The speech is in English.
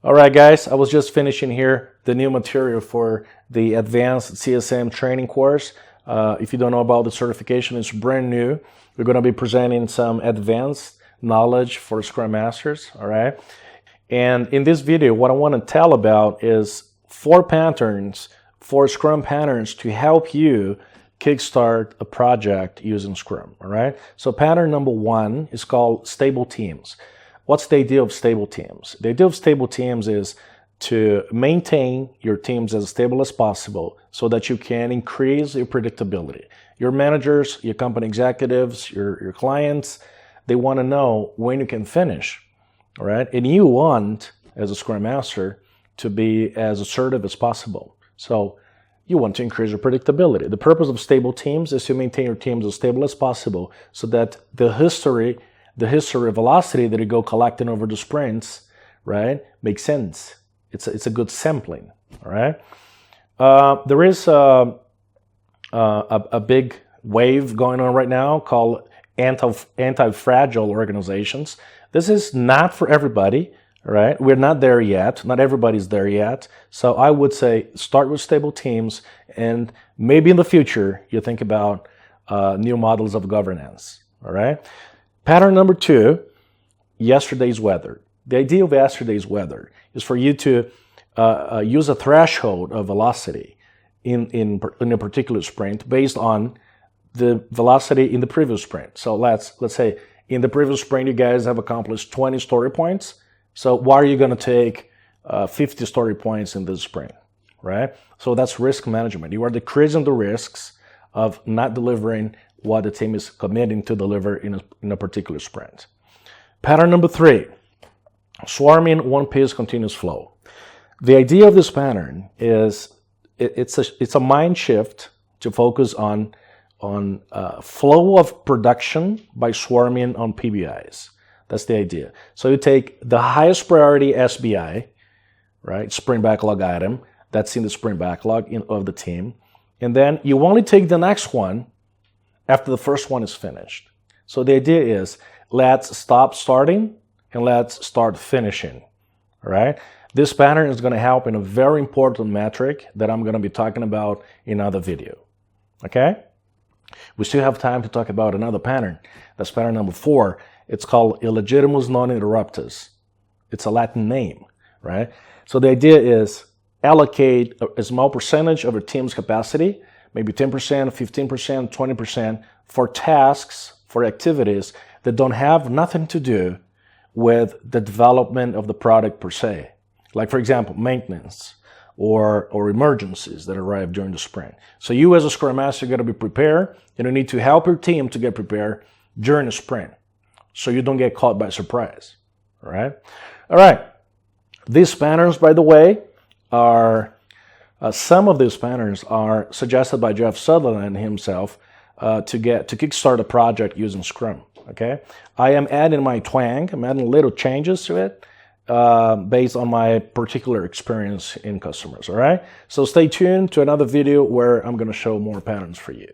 All right, guys, I was just finishing here the new material for the advanced CSM training course. If you don't know about the certification, it's brand new. We're going to be presenting some advanced knowledge for Scrum Masters, all right? And in this video, what I want to tell about is 4 patterns, 4 Scrum patterns to help you kickstart a project using Scrum, all right? So pattern number 1 is called stable teams. What's the idea of stable teams? The idea of stable teams is to maintain your teams as stable as possible so that you can increase your predictability. Your managers, your company executives, your clients, they want to know when you can finish, all right? And you want, as a Scrum Master, to be as assertive as possible. So you want to increase your predictability. The purpose of stable teams is to maintain your teams as stable as possible so that the history velocity that you go collecting over the sprints, right, makes sense. It's a good sampling, all right? There is a big wave going on right now called anti-fragile organizations. This is not for everybody, all right? We're not there yet. Not everybody's there yet. So I would say start with stable teams, and maybe in the future you think about new models of governance, all right? Pattern number 2, yesterday's weather. The idea of yesterday's weather is for you to use a threshold of velocity in a particular sprint based on the velocity in the previous sprint. So let's say in the previous sprint you guys have accomplished 20 story points. So why are you going to take 50 story points in this sprint, right? So that's risk management. You are decreasing the risks of not delivering what the team is committing to deliver in a particular sprint. Pattern number 3, swarming one-piece continuous flow. The idea of this pattern is it's a mind shift to focus on flow of production by swarming on PBIs. That's the idea. So you take the highest priority SBI, right, Sprint Backlog Item, that's in the Sprint Backlog of the team, and then you only take the next one after the first one is finished. So the idea is, let's stop starting and let's start finishing, all right? This pattern is going to help in a very important metric that I'm going to be talking about in another video, okay? We still have time to talk about another pattern. That's pattern number 4. It's called illegitimus non interruptus. It's a Latin name, right? So the idea is allocate a small percentage of your team's capacity, maybe 10%, 15%, 20%, for tasks, for activities that don't have nothing to do with the development of the product per se. Like, for example, maintenance or emergencies that arrive during the sprint. So you as a Scrum Master got to be prepared, and you need to help your team to get prepared during the sprint so you don't get caught by surprise, all right? All right, these patterns, by the way, are some of these patterns are suggested by Jeff Sutherland himself to kickstart a project using Scrum, okay? I am adding my twang, I'm adding little changes to it based on my particular experience in customers, all right? So stay tuned to another video where I'm going to show more patterns for you.